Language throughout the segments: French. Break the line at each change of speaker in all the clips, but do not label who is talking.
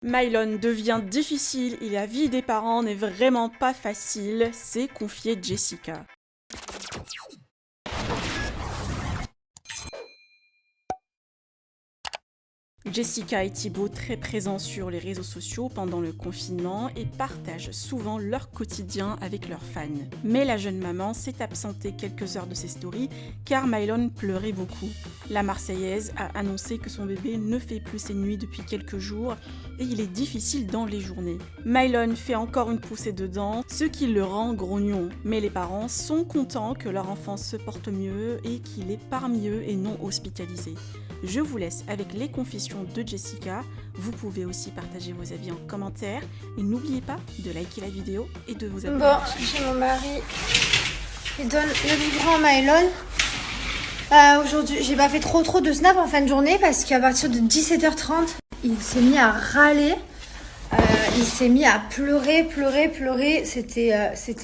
Mylon devient difficile et la vie des parents n'est vraiment pas facile, s'est confiée Jessica. Jessica et Thibaut, très présents sur les réseaux sociaux pendant le confinement et partagent souvent leur quotidien avec leurs fans. Mais la jeune maman s'est absentée quelques heures de ses stories car Mylon pleurait beaucoup. La Marseillaise a annoncé que son bébé ne fait plus ses nuits depuis quelques jours et il est difficile dans les journées. Mylon fait encore une poussée de dents, ce qui le rend grognon. Mais les parents sont contents que leur enfant se porte mieux et qu'il est parmi eux et non hospitalisé. Je vous laisse avec les confessions de Jessica. Vous pouvez aussi partager vos avis en commentaire. Et n'oubliez pas de liker la vidéo et de vous abonner.
Bon, j'ai mon mari. Il donne le biberon à Mylon. Aujourd'hui, j'ai pas fait trop de snaps en fin de journée parce qu'à partir de 17h30, il s'est mis à râler. Il s'est mis à pleurer.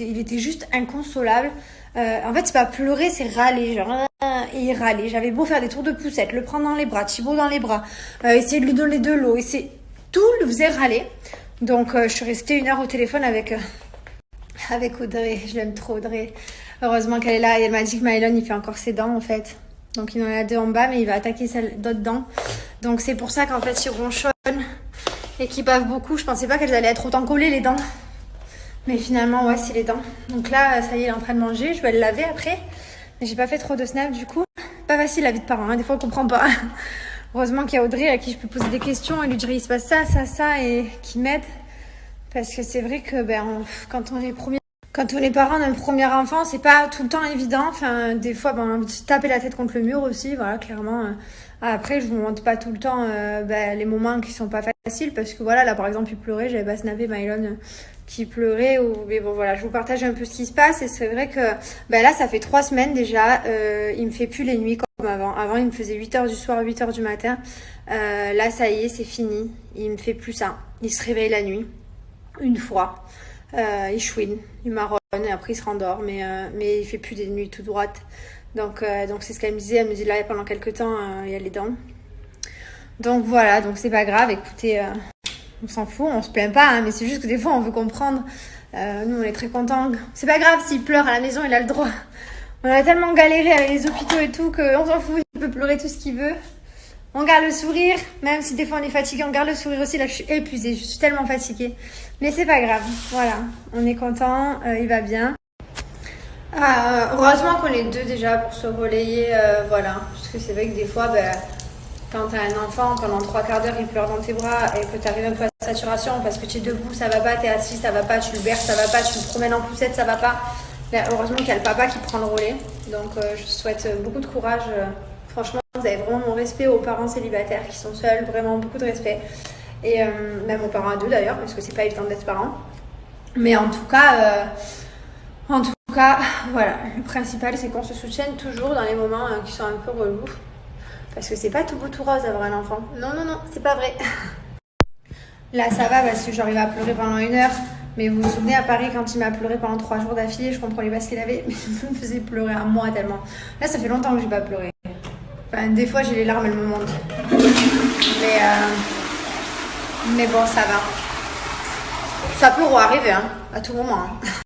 Il était juste inconsolable. En fait, c'est pas pleurer, c'est râler. Genre, et il râlait. J'avais beau faire des tours de poussette, le prendre dans les bras, Thibaut dans les bras, essayer de lui donner de l'eau. Tout le faisait râler. Donc, je suis restée 1 heure au téléphone avec Audrey. Je l'aime trop, Audrey. Heureusement qu'elle est là. Et elle m'a dit que Mylon, il fait encore ses dents, en fait. Donc, il en a 2 en bas, mais il va attaquer d'autres dents. Donc, c'est pour ça qu'en fait, il ronchonne et qu'il bave beaucoup. Je pensais pas qu'elles allaient être autant collées, les dents. Mais finalement, ouais, c'est les dents. Donc là, ça y est, il est en train de manger. Je vais le laver après. Mais j'ai pas fait trop de snaps du coup. Pas facile la vie de parent, hein. Des fois on comprend pas. Heureusement qu'il y a Audrey à qui je peux poser des questions et lui dire il se passe ça et qui m'aide. Parce que c'est vrai que quand on est parent d'un premier enfant, c'est pas tout le temps évident. Enfin, des fois, on a envie de se taper la tête contre le mur aussi, voilà, clairement. Après, je vous montre pas tout le temps les moments qui sont pas faciles parce que voilà, là par exemple, il pleurait, j'avais pas snappé Mylon qui pleurait mais bon voilà, je vous partage un peu ce qui se passe et c'est vrai que là ça fait 3 semaines déjà, il me fait plus les nuits comme avant il me faisait 8h du soir, 8h du matin, là ça y est, c'est fini, il me fait plus ça, il se réveille la nuit une fois, il chouine, il marronne et après il se rendort mais il fait plus des nuits tout droites, donc c'est ce qu'elle me disait, elle me dit là pendant quelques temps il y a les dents, donc voilà, donc c'est pas grave, écoutez, on s'en fout, on se plaint pas, hein, mais c'est juste que des fois on veut comprendre. Nous on est très contents. C'est pas grave s'il pleure à la maison, il a le droit. On a tellement galéré avec les hôpitaux et tout qu'on s'en fout, il peut pleurer tout ce qu'il veut. On garde le sourire, même si des fois on est fatigué, on garde le sourire aussi. Là je suis épuisée, je suis tellement fatiguée. Mais c'est pas grave, voilà, on est content, il va bien. Heureusement qu'on est 2 déjà pour se relayer, voilà. Parce que c'est vrai que des fois, quand t'as un enfant, pendant 3 quarts d'heure, il pleure dans tes bras et que t'arrives un peu à saturation parce que tu es debout, ça va pas, t'es assis, ça va pas, tu le berces, ça va pas, tu le promènes en poussette, ça va pas. Là, heureusement qu'il y a le papa qui prend le relais. Donc je souhaite beaucoup de courage. Franchement, vous avez vraiment mon respect aux parents célibataires qui sont seuls, vraiment beaucoup de respect. Et même aux parents à 2 d'ailleurs, parce que c'est pas évident d'être parent. Mais en tout cas, voilà, le principal c'est qu'on se soutienne toujours dans les moments qui sont un peu relous. Parce que c'est pas tout beau tout rose d'avoir un enfant. Non, c'est pas vrai. Là, ça va parce que j'arrive à pleurer pendant 1 heure. Mais vous vous souvenez, à Paris, quand il m'a pleuré pendant 3 jours d'affilée, je comprenais pas ce qu'il avait. Mais il me faisait pleurer à moi tellement. Là, ça fait longtemps que j'ai pas pleuré. Enfin, des fois, j'ai les larmes, elles me montent. Mais bon, ça va. Ça peut arriver, hein, à tout moment. Hein.